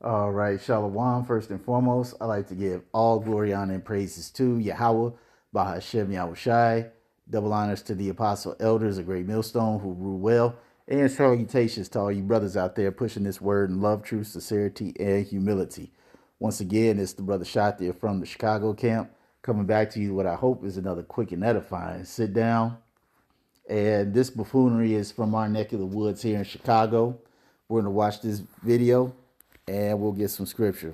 All right, Shalom. First and foremost, I like to give all glory, honor, and praises to Yahweh, Bahashem Yahushai. Double honors to the apostle elders of Great Millstone who rule well. And salutations to all you brothers out there pushing this word in love, truth, sincerity, and humility. Once again, it's the brother Shot there from the Chicago camp coming back to you what I hope is another quick and edifying. Sit down. And this buffoonery is from our neck of the woods here in Chicago. We're going to watch this video and we'll get some scripture.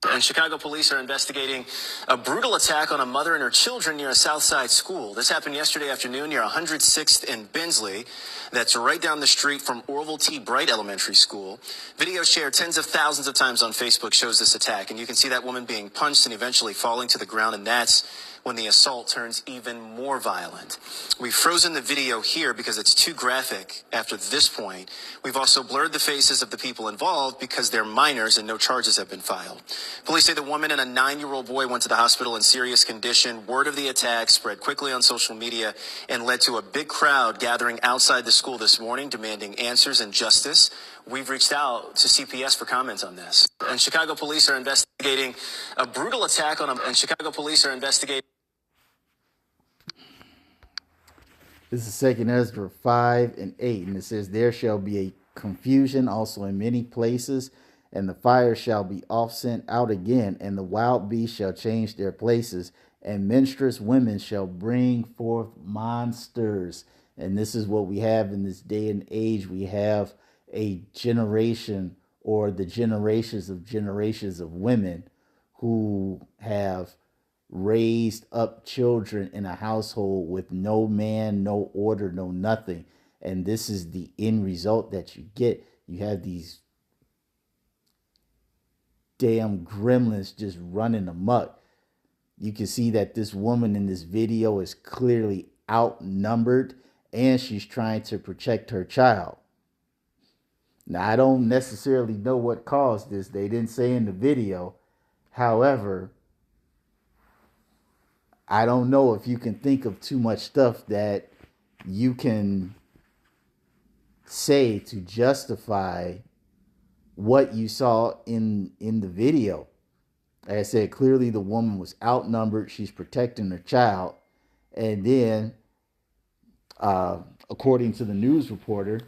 And Chicago police are investigating a brutal attack on a mother and her children near a Southside school. This happened yesterday afternoon near 106th and Bensley. That's right down the street from Orville T. Bright Elementary School. Video shared tens of thousands of times on Facebook shows this attack. And you can see that woman being punched and eventually falling to the ground. And that's when the assault turns even more violent. We've frozen the video here because it's too graphic after this point. We've also blurred the faces of the people involved because they're minors and no charges have been filed. Police say the woman and a 9-year-old boy went to the hospital in serious condition. Word of the attack spread quickly on social media and led to a big crowd gathering outside the school this morning demanding answers and justice. We've reached out to CPS for comments on this. And Chicago police are investigating a brutal attack on This is 2 Ezra 5 and 8, and it says, "There shall be a confusion also in many places, and the fire shall be oft sent out again, and the wild beasts shall change their places, and menstruous women shall bring forth monsters." And this is what we have in this day and age. We have a generation or the generations of women who have raised up children in a household with no man, no order, no nothing. And this is the end result that you get. You have these damn gremlins just running amok. You can see that this woman in this video is clearly outnumbered and she's trying to protect her child. Now, I don't necessarily know what caused this. They didn't say in the video. However, I don't know if you can think of too much stuff that you can say to justify what you saw in the video. Like I said, clearly the woman was outnumbered. She's protecting her child. And then, according to the news reporter,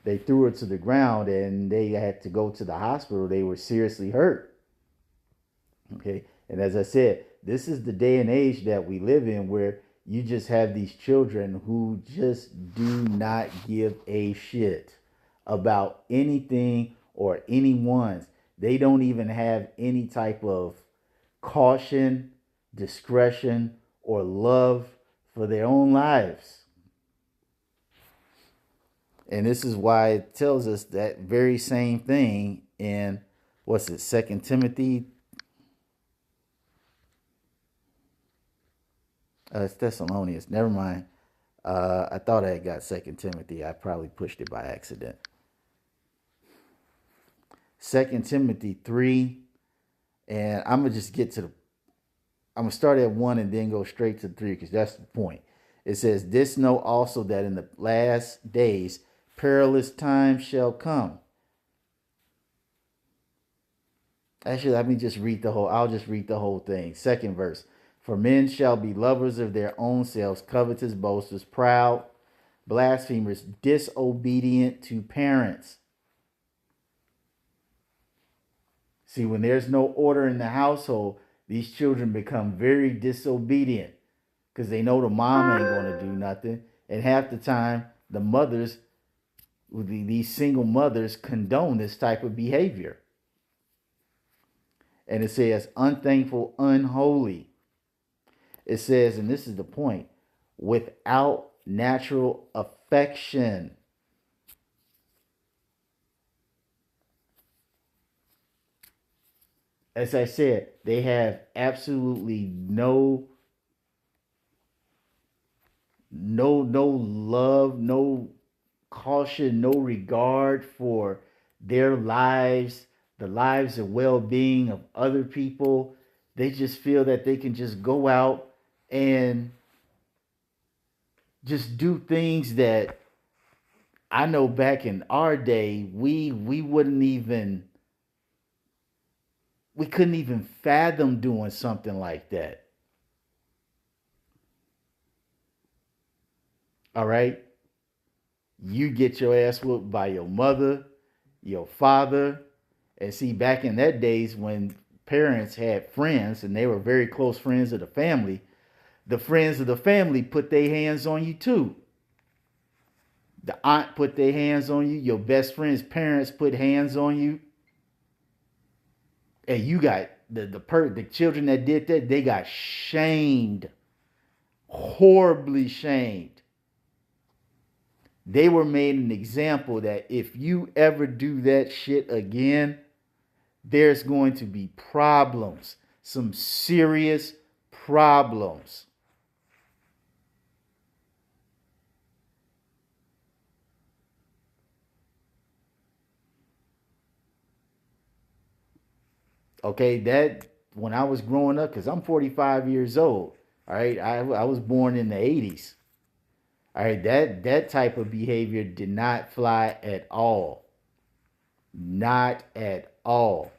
they threw her to the ground and they had to go to the hospital. They were seriously hurt. Okay. And as I said, this is the day and age that we live in where you just have these children who just do not give a shit about anything or anyone's. They don't even have any type of caution, discretion, or love for their own lives. And this is why it tells us that very same thing in, what's it, 2 Timothy? It's Thessalonians. Never mind. I thought I had got 2 Timothy. I probably pushed it by accident. 2 Timothy 3. And I'm going to just get to I'm going to start at 1 and then go straight to 3 because that's the point. It says, "This know also that in the last days perilous times shall come." Actually, let me just read I'll just read the whole thing. Second verse. "For men shall be lovers of their own selves, covetous, boasters, proud, blasphemers, disobedient to parents." See, when there's no order in the household, these children become very disobedient because they know the mom ain't going to do nothing. And half the time, the mothers, these single mothers, condone this type of behavior. And it says, unthankful, unholy. It says, and this is the point, without natural affection. As I said, they have absolutely no love, no caution, no regard for their lives, the lives and well-being of other people. They just feel that they can just go out and just do things that I know back in our day we wouldn't even We couldn't even fathom doing something like that. All right? You get your ass whooped by your mother, your father. And see, back in that days when parents had friends and they were very close friends of the friends of the family put their hands on you too. The aunt put their hands on you. Your best friend's parents put hands on you. And you got the children that did that, they got shamed, horribly shamed. They were made an example that if you ever do that shit again, there's going to be problems, some serious problems. Okay, that when I was growing up, because I'm 45 years old, all right, I was born in the 80s. All right, that type of behavior did not fly at all. Not at all.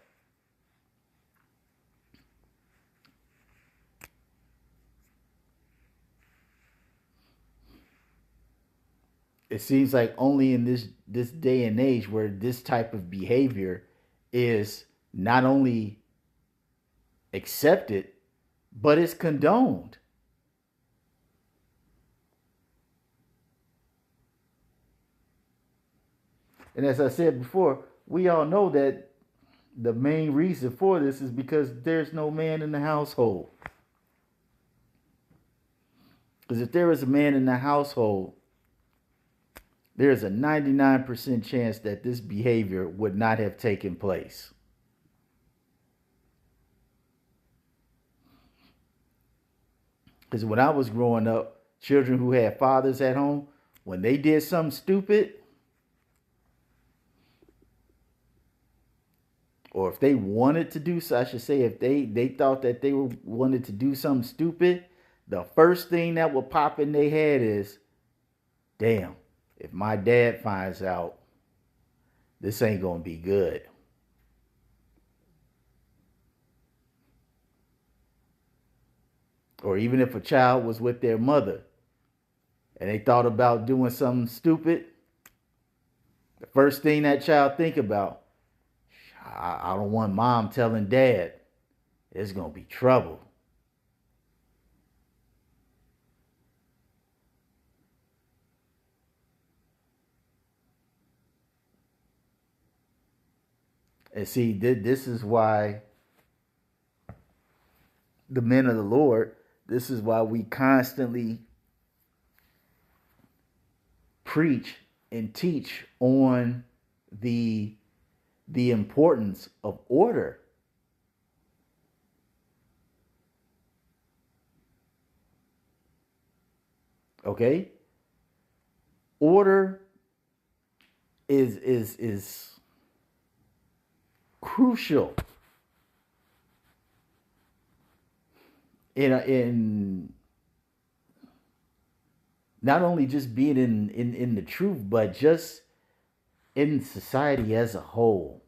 It seems like only in this day and age where this type of behavior is not only accepted but it's condoned. And as I said before, we all know that the main reason for this is because there's no man in the household. Because if there was a man in the household, there's a 99% chance that this behavior would not have taken place. Because when I was growing up, children who had fathers at home, when they did something stupid, or if they wanted to do so, I should say, if they thought that they wanted to do something stupid, the first thing that would pop in their head is, damn, if my dad finds out, this ain't gonna be good. Or even if a child was with their mother and they thought about doing something stupid, the first thing that child think about, I don't want mom telling dad. It's gonna be trouble. And see, this is why the men of the Lord, this is why we constantly preach and teach on the the importance of order. Okay? Order is crucial in not only just being in the truth, but just in society as a whole.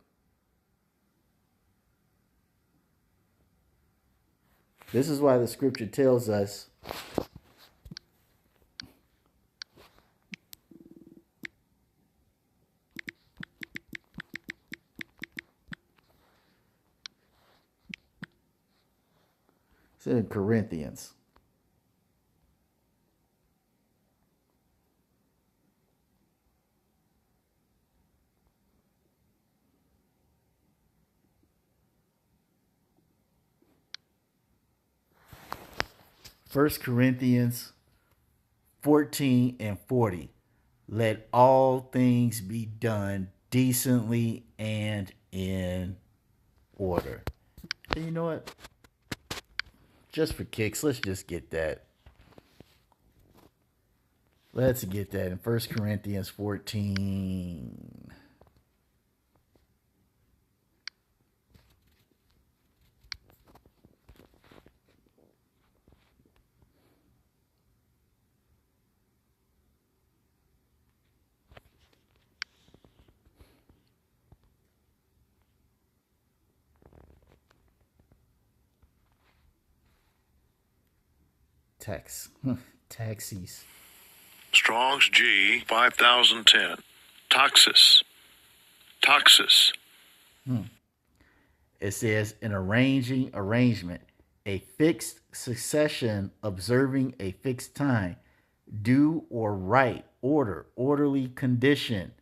This is why the scripture tells us it's in Corinthians. First Corinthians 14 and 40. Let all things be done decently and in order. And you know what? Just for kicks, let's just get that. Let's get that in First Corinthians 14. tax taxis. Strong's G 5010. Toxis. Toxis. It says an arrangement, a fixed succession observing a fixed time, do or right, order, orderly condition,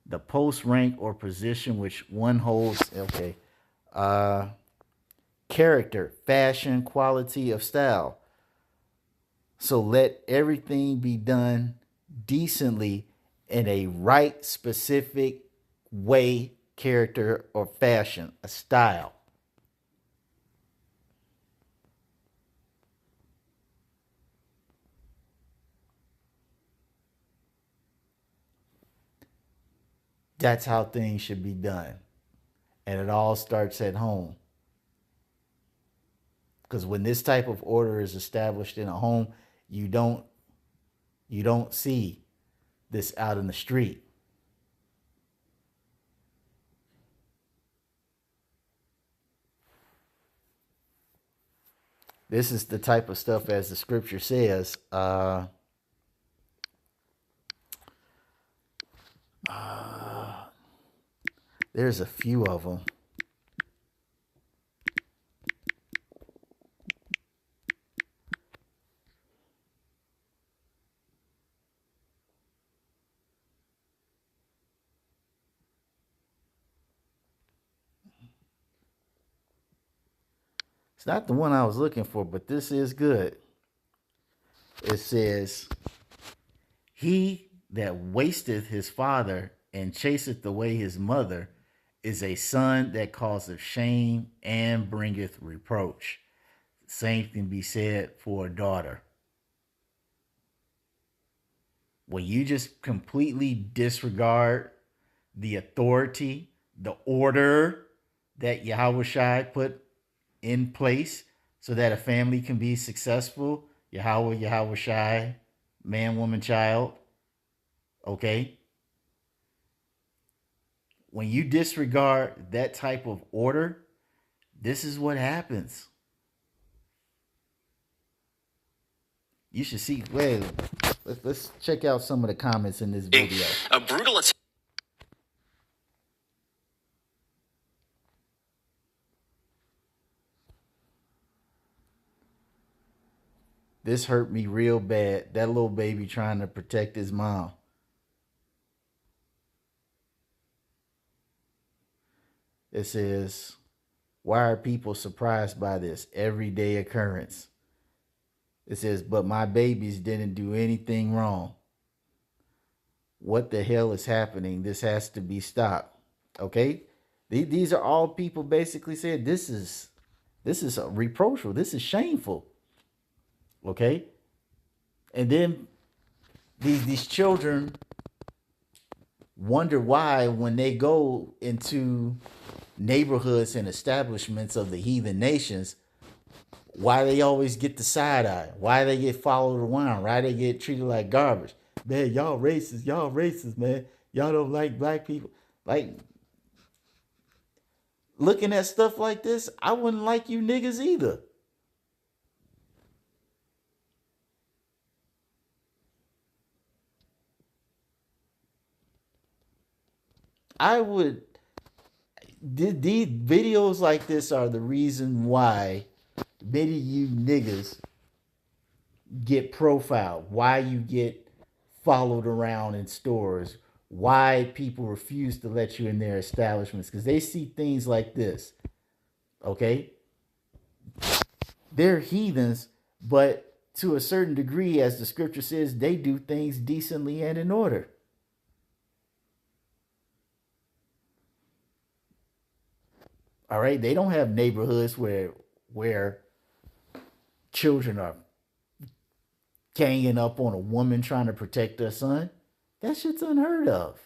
the post, rank, or position which one holds. Okay. Uh, Character, fashion, quality of style. So let everything be done decently in a right, specific way, character, or fashion, a style. That's how things should be done. And it all starts at home. Because when this type of order is established in a home, you don't you don't see this out in the street. This is the type of stuff, as the scripture says. There's a few of them. It's not the one I was looking for, but this is good. It says, he that wasteth his father and chaseth away his mother is a son that causeth shame and bringeth reproach. Same can be said for a daughter. When you just completely disregard the authority, the order that Yahweh Shai put in place so that a family can be successful, Yahweh Shai, man, woman, child, okay? When you disregard that type of order, this is what happens. You should see. Wait, let's check out some of the comments in this video. A brutal attack. This hurt me real bad. That little baby trying to protect his mom. It says, why are people surprised by this everyday occurrence? It says, but my babies didn't do anything wrong. What the hell is happening? This has to be stopped. Okay? These are all people basically said this is reproachful. This is shameful. Okay? And then these children wonder why when they go into neighborhoods and establishments of the heathen nations, why they always get the side eye, why they get followed around, why they get treated like garbage. Man, y'all racist, man. Y'all don't like black people. Like, looking at stuff like this, I wouldn't like you niggas either. I would. These videos like this are the reason why many of you niggas get profiled, why you get followed around in stores, why people refuse to let you in their establishments, because they see things like this. Okay? They're heathens, but to a certain degree, as the scripture says, they do things decently and in order. All right? They don't have neighborhoods where children are ganging up on a woman trying to protect their son. That shit's unheard of.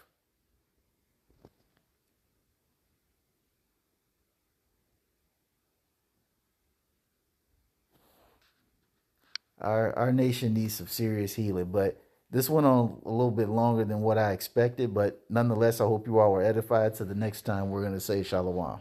Our nation needs some serious healing, but this went on a little bit longer than what I expected. But nonetheless, I hope you all were edified. To the next time, we're going to say Shalom.